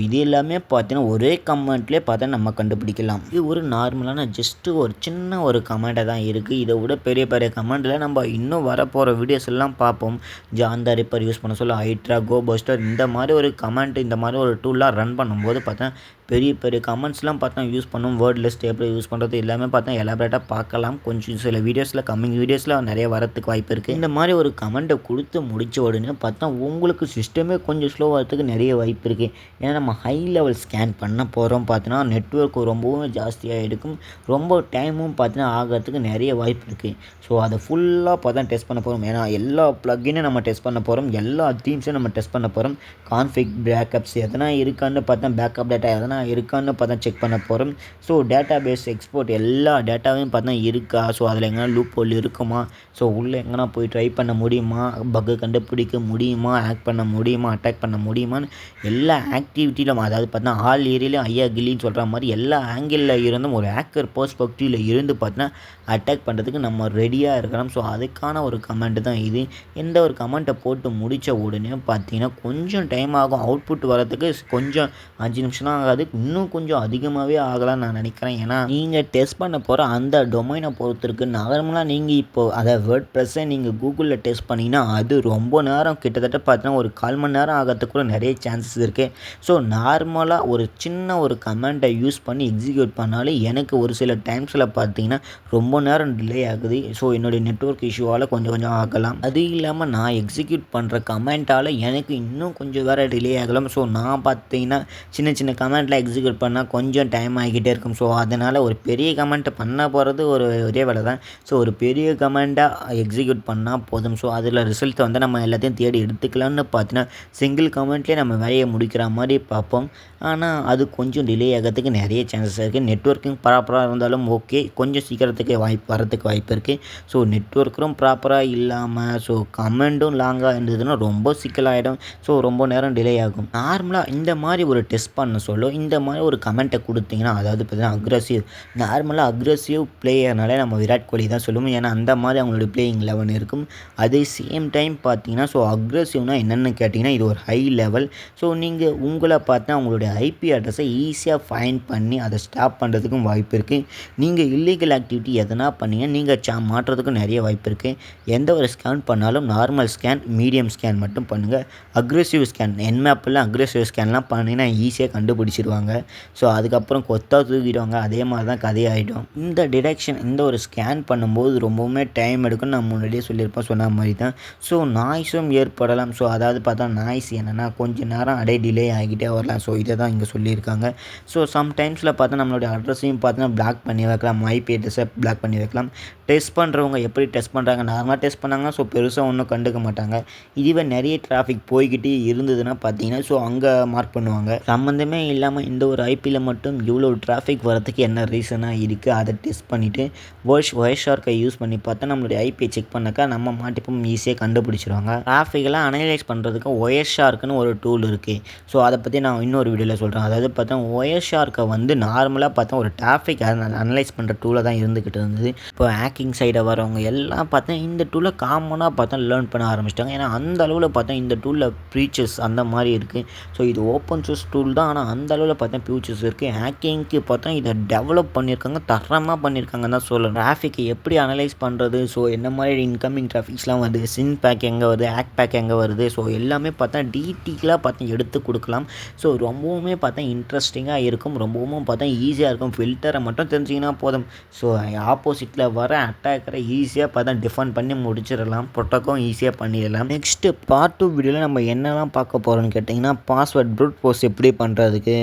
இது எல்லாமே பார்த்தீங்கன்னா ஒரே கமெண்ட்லேயே பார்த்தா நம்ம கண்டுபிடிக்கலாம். இது ஒரு நார்மலான ஜஸ்ட்டு ஒரு சின்ன ஒரு கமெண்ட்டாக தான் இருக்குது. இதை விட பெரிய பெரிய கமெண்ட்டில் நம்ம இன்னும் வரப்போகிற வீடியோஸ் எல்லாம் பார்ப்போம். ஜாந்தா ரிப்பர் யூஸ் பண்ண சொல்ல ஹைட்ரா, கோபஸ்டர் இந்த மாதிரி ஒரு கமெண்ட், இந்த மாதிரி ஒரு டூலாக ரன் பண்ணும்போது பார்த்தா பெரிய பெரிய கமெண்ட்ஸ்லாம் பார்த்தா யூஸ் பண்ணும். வேர்ட் லிஸ்ட் எப்படி யூஸ் பண்ணுறது எல்லாமே பார்த்தா எலாபரேட்டாக பார்க்கலாம். கொஞ்சம் சில வீடியோஸில் கம்மிங் வீடியோஸில் நிறைய வரத்துக்கு வாய்ப்பு இருக்குது. இந்த மாதிரி ஒரு கமெண்ட்டை கொடுத்து முடித்த உடனே பார்த்தா உங்களுக்கு சிஸ்டமே கொஞ்சம் ஸ்லோவாகிறதுக்கு நிறைய வாய்ப்பு இருக்குது. ஏன்னா நம்ம ஹை லெவல் ஸ்கேன் பண்ண போகிறோம். பார்த்தீங்கன்னா நெட்வொர்க் ரொம்பவும் ஜாஸ்தியாக எடுக்கும், ரொம்ப டைமும் பார்த்தீங்கன்னா ஆகிறதுக்கு நிறைய வாய்ப்பு இருக்குது. ஸோ அதை ஃபுல்லாக பார்த்தா டெஸ்ட் பண்ண போகிறோம். ஏன்னா எல்லா ப்ளக்கினும் நம்ம டெஸ்ட் பண்ண போகிறோம், எல்லா தீம்ஸும் நம்ம டெஸ்ட் பண்ண போகிறோம். கான்ஃபிக் பேக்கப்ஸ் எதனா இருக்கான்னு பார்த்தா, பேக்கப் டேட்டா எதனா இருக்கான்னு பார்த்தா செக் பண்ண போகிறோம். ஸோ டேட்டா பேஸ் எக்ஸ்போர்ட் எல்லா டேட்டாவையும் பார்த்தா இருக்கா, ஸோ அதில் எங்கன்னா லூப் ஹோல் இருக்குமா, ஸோ உள்ளே எங்கன்னா போய் ட்ரை பண்ண முடியுமா, பக்கு கண்டுபிடிக்க முடியுமா, ஆக்ட் பண்ண முடியுமா, அட்டாக் பண்ண முடியுமான்னு எல்லா ஆக்டிவிட்டியிலும், அதாவது பார்த்தா ஆல் ஏரியாலையும் ஐயா கில்லின்னு சொல்கிற மாதிரி எல்லா ஆங்கிளில் இருந்தும் ஒரு ஹேக்கர் பெர்ஸ்பெக்டிவில் இருந்து பார்த்தீங்கன்னா அட்டாக் பண்ணுறதுக்கு நம்ம ரெடியாக இருக்கிறோம். ஸோ அதுக்கான ஒரு கமெண்ட் தான் இது. எந்த ஒரு கமெண்ட்டை போட்டு முடித்த உடனே பார்த்தீங்கன்னா கொஞ்சம் டைம் ஆகும், அவுட்புட் வரதுக்கு கொஞ்சம் 5 நிமிஷம் தான் ஆகாது, இன்னும் கொஞ்சம் அதிகமாகவே ஆகலாம்னு நான் நினைக்கிறேன். ஏன்னா நீங்கள் டெஸ்ட் பண்ண போகிற அந்த டொமைனை பொறுத்திருக்கு. நார்மலாக நீங்கள் இப்போது அதை வேர்ட் ப்ரெஸ்ஸை நீங்கள் கூகுளில் டெஸ்ட் பண்ணிங்கன்னா அது ரொம்ப நேரம், கிட்டத்தட்ட பார்த்தீங்கன்னா ஒரு 1/4 மணி நேரம் ஆகிறதுக்கு கூட நிறைய சான்சஸ் இருக்குது. ஸோ நார்மலாக ஒரு சின்ன ஒரு கமெண்ட்டை யூஸ் பண்ணி எக்ஸிக்யூட் பண்ணாலே எனக்கு ஒரு சில டைம்ஸில் பார்த்தீங்கன்னா ரொம்ப நேரம் டிலே ஆகுது. ஸோ என்னுடைய நெட்வொர்க் இஷ்யூவால் கொஞ்சம் ஆகலாம். அது இல்லாமல் நான் எக்ஸிக்யூட் பண்ணுற கமெண்ட்டால் எனக்கு இன்னும் கொஞ்சம் வேறு டிலே ஆகலாம். ஸோ நான் பார்த்தீங்கன்னா சின்ன சின்ன கமெண்ட்டில் எக்ஸிக்யூட் பண்ணால் கொஞ்சம் டைம் ஆகிக்கிட்டே இருக்கும். ஸோ அதனால் ஒரு பெரிய கமெண்ட்டை பண்ண போகிறது ஒரே வேலை தான். ஸோ ஒரு பெரிய கமெண்ட்டாக எக்ஸிக்யூட் பண்ணால் போதும். ஸோ அதில் ரிசல்ட்டை வந்து நம்ம எல்லாத்தையும் தேடி எடுத்துக்கலாம்னு பார்த்தீங்கன்னா சிங்கிள் கமெண்ட்லேயே நம்ம வேலையை முடிக்கிற மாதிரி பார்ப்போம். ஆனால் அது கொஞ்சம் டிலே ஆகிறதுக்கு நிறைய சான்சஸ் இருக்குது. நெட்வொர்க்கிங் ப்ராப்பராக இருந்தாலும் ஓகே, கொஞ்சம் சீக்கிரத்துக்கு வரத்துக்கு வாய்ப்பு இருக்குது. ஸோ நெட்வொர்க்கும் ப்ராப்பராக இல்லாமல் ஸோ கமெண்ட்டும் லாங்காக இருந்ததுன்னா ரொம்ப சிக்கலாகிடும். ஸோ ரொம்ப நேரம் டிலே ஆகும். நார்மலாக இந்த மாதிரி ஒரு டெஸ்ட் பண்ண சொல்ல இந்த மாதிரி ஒரு கமெண்ட்டை கொடுத்தீங்கன்னா, அதாவது பார்த்தீங்கன்னா அக்ரெசிவ், நார்மலாக அக்ரெசிவ் பிளேயர்னாலே நம்ம விராட் கோலி தான் சொல்லுவோம். ஏன்னா அந்த மாதிரி அவங்களுடைய பிளேயிங் லெவல் இருக்கும். அதே சேம் டைம் பார்த்தீங்கன்னா ஸோ அக்ரெசிவ்னா என்னென்னு கேட்டிங்கன்னா இது ஒரு ஹை லெவல். ஸோ நீங்கள் உங்களை பார்த்தா உங்களுடைய ஐபி அட்ரஸை ஈஸியாக ஃபைண்ட் பண்ணி அதை ஸ்டாப் பண்ணுறதுக்கும் வாய்ப்பு இருக்குது. நீங்கள் இல்லீகல் ஆக்டிவிட்டி எதனா பண்ணீங்க நீங்கள் மாற்றுறதுக்கும் நிறைய வாய்ப்பு இருக்குது. எந்த ஒரு ஸ்கேன் பண்ணாலும் நார்மல் ஸ்கேன், மீடியம் ஸ்கேன் மட்டும் பண்ணுங்கள். அக்ரெசிவ் ஸ்கேன், என்மேப்பில் அக்ரெசிவ் ஸ்கேன்லாம் பண்ணிங்கன்னா ஈஸியாக கண்டுபிடிச்சிடுவாங்க. ஸோ அதுக்கப்புறம் கொத்தாக தூக்கிடுவாங்க. அதே மாதிரி தான் கதையாகிடும். இந்த டிடெக்ஷன், இந்த ஒரு ஸ்கேன் பண்ணும்போது ரொம்பவுமே டைம் எடுக்கும்னு நான் முன்னாடியே சொல்லியிருப்பேன், சொன்ன மாதிரி தான். ஸோ நாய்ஸும் ஏற்படலாம். ஸோ அதாவது பார்த்தா நாய்ஸ் என்னென்னா கொஞ்சம் நேரம் டிலே ஆகிட்டே வரலாம். ஸோ இதை தான் இங்கே சொல்லியிருக்காங்க. ஸோ சம்டைம்ஸில் பார்த்தா நம்மளுடைய அட்ரஸையும் பார்த்தீங்கன்னா பிளாக் பண்ணி வைக்கலாம், ஐபி அட்ரஸை பிளாக் பண்ணி வைக்கலாம். டெஸ்ட் பண்ணுறவங்க எப்படி டெஸ்ட் பண்ணுறாங்க, நார்மலாக டெஸ்ட் பண்ணாங்கன்னா ஸோ பெருசாக ஒன்றும் கண்டுக்க மாட்டாங்க. இதுவே நிறைய டிராஃபிக் போய்கிட்டே இருந்ததுன்னா பார்த்தீங்கன்னா ஸோ அங்கே மார்க் பண்ணுவாங்க. சம்மந்தமே இல்லாமல் இந்த ஒரு ஐபியில் மட்டும் இவ்வளோ டிராஃபிக் வரதுக்கு என்ன ரீசனாக இருக்குது அதை டெஸ்ட் பண்ணிவிட்டு ஒயர்ஷார்க்கை யூஸ் பண்ணி பார்த்தா நம்மளுடைய ஐபியை செக் பண்ணாக்கா நம்ம மாட்டிப்போம் ஈஸியாக கண்டுபிடிச்சிருவாங்க. டிராஃபிக்கெல்லாம் அனலைஸ் பண்ணுறதுக்கு ஒயர்ஷார்க்குன்னு ஒரு டூல் இருக்குது. ஸோ அதை பற்றி நான் இன்னொரு வீடியோவில் சொல்கிறேன். அதாவது பார்த்தா ஒயர்ஷார்க்கை வந்து நார்மலாக பார்த்தா ஒரு டிராஃபிக் அனலைஸ் பண்ணுற டூலாக தான் இருந்துக்கிட்டு இருந்தது. இப்போ ஹேக்கிங் சைடை வரவங்க எல்லாம் பார்த்தா இந்த டூலை காமனாக பார்த்தா லேர்ன் பண்ண ஆரம்பிச்சிட்டாங்க. ஏன்னா அந்த அளவில் பார்த்தா இந்த டூலில் ப்ரீச்சர்ஸ் அந்த மாதிரி இருக்குது. ஸோ இது ஓப்பன் சோர்ஸ் டூல் தான், ஆனால் அந்த அளவில் பார்த்தா ஃபியூச்சர்ஸ் இருக்குது. ஹேக்கிங்க்கு பார்த்தா இதை டெவலப் பண்ணியிருக்காங்க, தரமாக பண்ணியிருக்காங்கன்னு தான் சொல்லணும். டிராஃபிக்கை எப்படி அனலைஸ் பண்ணுறது, ஸோ என்ன மாதிரி இன்கமிங் டிராஃபிக்ஸ்லாம் வருது, சின் பேக் எங்கே வருது, ஆக் பேக் எங்கே வருது, ஸோ எல்லாமே பார்த்தா டீட்டெயிலாக பார்த்தா எடுத்து கொடுக்கலாம். ஸோ ரொம்பவுமே பார்த்தா இன்ட்ரெஸ்டிங்காக இருக்கும், ரொம்பவும் பார்த்தா ஈஸியாக இருக்கும். ஃபில்டரை மட்டும் தெரிஞ்சிங்கன்னா போதும், ஸோ ஆப்போசிட்டில் வர அட்டாக்கரை ஈஸியாக பார்த்தா டிஃபெண்ட் பண்ணி முடிச்சிடலாம், ப்ரொட்டக்கும் ஈஸியாக பண்ணிடலாம். நெக்ஸ்ட்டு பார்ட் 2 வீடியோவில் நம்ம என்னெல்லாம் பார்க்க போகிறோம்னு கேட்டிங்கன்னா, பாஸ்வேர்ட் ப்ரூட் போஸ்ட் எப்படி பண்ணுறதுக்கு,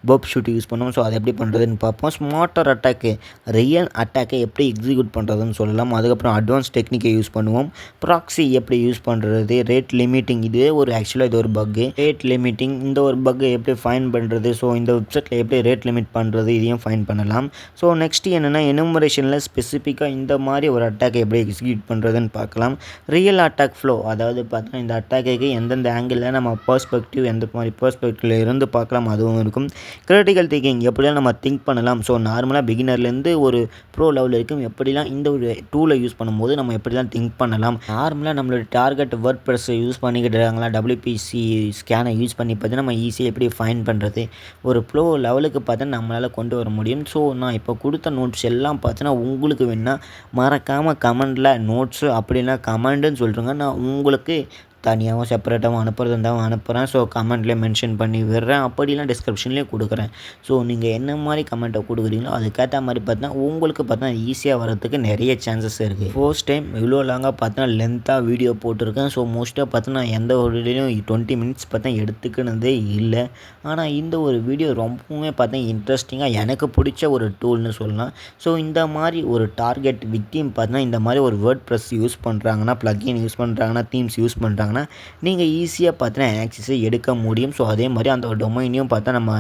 பப் ஷூட் யூஸ் பண்ணுவோம், ஸோ அதை எப்படி பண்ணுறதுன்னு பார்ப்போம். ஸ்மார்ட்டர் அட்டாக்கு, ரியல் அட்டாக்கை எப்படி எக்ஸிக்யூட் பண்ணுறதுன்னு சொல்லலாம். அதுக்கப்புறம் அட்வான்ஸ் டெக்னிக்கை யூஸ் பண்ணுவோம். ப்ராக்ஸி எப்படி யூஸ் பண்ணுறது, ரேட் லிமிட்டிங், இதுவே ஒரு ஆக்சுவலாக இது ஒரு பக்கு. ரேட் லிமிட்டிங் இந்த ஒரு பக்கு எப்படி ஃபைன் பண்ணுறது, ஸோ இந்த வெப்சைட்டில் எப்படி ரேட் லிமிட் பண்ணுறது, இதையும் ஃபைன் பண்ணலாம். ஸோ நெக்ஸ்ட்டு என்னென்னா எனுமரேஷனில் ஸ்பெசிஃபிக்காக இந்த மாதிரி ஒரு அட்டாக்கை எப்படி எக்ஸிக்யூட் பண்ணுறதுன்னு பார்க்கலாம். ரியல் அட்டாக் ஃப்ளோ, அதாவது பார்த்தீங்கன்னா இந்த அட்டாக்கு எந்தெந்த ஆங்கிளில் நம்ம பர்ஸ்பெக்டிவ் எந்த மாதிரி பர்ஸ்பெக்டிவில் இருந்து பார்க்கலாம், அதுவும் இருக்கும். கிரிட்டிக்கல் திங்கிங் எப்படிலாம் நம்ம திங்க் பண்ணலாம், ஸோ நார்மலாக பிகினர்லேருந்து ஒரு ப்ரோ லெவல் இருக்கும், எப்படிலாம் இந்த ஒரு டூலை யூஸ் பண்ணும்போது நம்ம எப்படிலாம் திங்க் பண்ணலாம். நார்மலாக நம்மளோட டார்கெட் வேர்ட் ப்ரெஸ்ஸை யூஸ் பண்ணிக்கிட்டு இருக்காங்களா, WPC ஸ்கேனை யூஸ் பண்ணி பார்த்து நம்ம ஈஸியாக எப்படி ஃபைன் பண்ணுறது, ஒரு ப்ரோ லெவலுக்கு பார்த்தா நம்மளால் கொண்டு வர முடியும். ஸோ நான் இப்போ கொடுத்த நோட்ஸ் எல்லாம் பார்த்தீங்கன்னா உங்களுக்கு வேணால் மறக்காமல் கமெண்டில் நோட்ஸு அப்படின்னா கமெண்டுன்னு சொல்லிட்டுருங்க, நான் உங்களுக்கு தனியாகவும் செப்பரேட்டாகவும் அனுப்புறது இருந்தாலும் அனுப்புகிறேன். ஸோ கமெண்ட்லேயே மென்ஷன் பண்ணி விடுறேன், அப்படிலாம் டிஸ்கிரிப்ஷன்லேயே கொடுக்குறேன். ஸோ நீங்கள் என்ன மாதிரி கமெண்ட்டை கொடுக்குறீங்களோ அதுக்கேற்ற மாதிரி பார்த்தா உங்களுக்கு பார்த்தா ஈஸியாக வரதுக்கு நிறைய சான்சஸ் இருக்குது. ஃபர்ஸ்ட் டைம் இவ்வளோ லாங்காக பார்த்தா லென்த்தாக வீடியோ போட்டிருக்கேன். ஸோ மோஸ்ட்டாக பார்த்தா நான் எந்த ஒரு வீடியோலையும் 20 மினிட்ஸ் பார்த்தா எடுத்துக்கினதே இல்லை. ஆனால் இந்த ஒரு வீடியோ ரொம்பவுமே பார்த்தா இன்ட்ரெஸ்டிங்காக எனக்கு பிடிச்ச ஒரு டூல்னு சொல்லலாம். ஸோ இந்த மாதிரி ஒரு டார்கெட் விக்டிம் பார்த்தா இந்த மாதிரி ஒரு வேர்ட் ப்ரெஸ் யூஸ் பண்ணுறாங்கன்னா, ப்ளக்இன் யூஸ் பண்ணுறாங்கன்னா, தீம்ஸ் யூஸ் பண்ணுறாங்க, நீங்கள் ஈஸியாக பார்த்தீங்கன்னா ஆக்சஸை எடுக்க முடியும். ஸோ அதே மாதிரி அந்த டொமைனையும் பார்த்தா நம்ம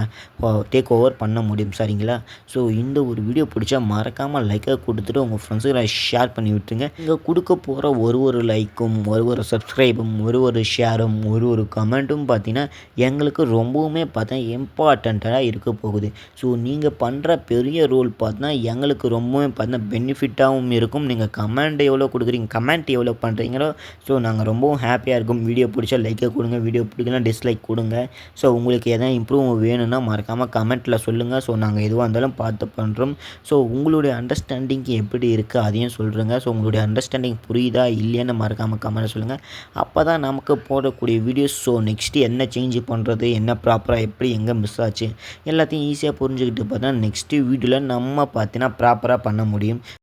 டேக் ஓவர் பண்ண முடியும், சரிங்களா? ஸோ இந்த ஒரு வீடியோ பிடிச்சா மறக்காமல் லைக்காக கொடுத்துட்டு உங்கள் ஃப்ரெண்ட்ஸுக்கு ஷேர் பண்ணி விட்டுருங்க. இங்கே கொடுக்க போகிற ஒரு லைக்கும், ஒரு சப்ஸ்கிரைபும், ஒரு ஷேரும், ஒரு கமெண்ட்டும் பார்த்தீங்கன்னா எங்களுக்கு ரொம்பவுமே பார்த்தா இம்பார்ட்டண்ட்டாக இருக்க போகுது. ஸோ நீங்கள் பண்ணுற பெரிய ரோல் பார்த்தா எங்களுக்கு ரொம்பவே பார்த்தா பெனிஃபிட்டாகவும் இருக்கும். நீங்கள் கமெண்ட் எவ்வளோ கொடுக்குறீங்க, கமெண்ட் எவ்வளோ பண்ணுறீங்களோ, ஸோ நாங்கள் ரொம்பவும் ஹாப்பியாக இருக்கும். வீடியோ பிடிச்சா லைக்கை கொடுங்க, வீடியோ பிடிக்கலாம் டிஸ்லைக் கொடுங்க. ஸோ உங்களுக்கு எதாவது இம்ப்ரூவ் வேணும்னா மறக்காமல் கமெண்ட்டில் சொல்லுங்கள். ஸோ நாங்கள் எதுவாக இருந்தாலும் பார்த்து பண்ணுறோம். ஸோ உங்களுடைய அண்டர்ஸ்டாண்டிங்க்கு எப்படி இருக்குது அதையும் சொல்கிறேங்க. ஸோ உங்களுடைய அண்டர்ஸ்டாண்டிங் புரியுதா இல்லையான்னு மறக்காமல் கமெண்ட்டில் சொல்லுங்கள். அப்போ தான் நமக்கு போடக்கூடிய வீடியோஸ் ஸோ நெக்ஸ்ட்டு என்ன சேஞ்ச் பண்ணுறது, என்ன ப்ராப்பராக எப்படி எங்கே மிஸ் ஆச்சு எல்லாத்தையும் ஈஸியாக புரிஞ்சுக்கிட்டு பார்த்தா நெக்ஸ்ட்டு வீடியோவில் நம்ம பார்த்தீங்கன்னா ப்ராப்பராக பண்ண முடியும்.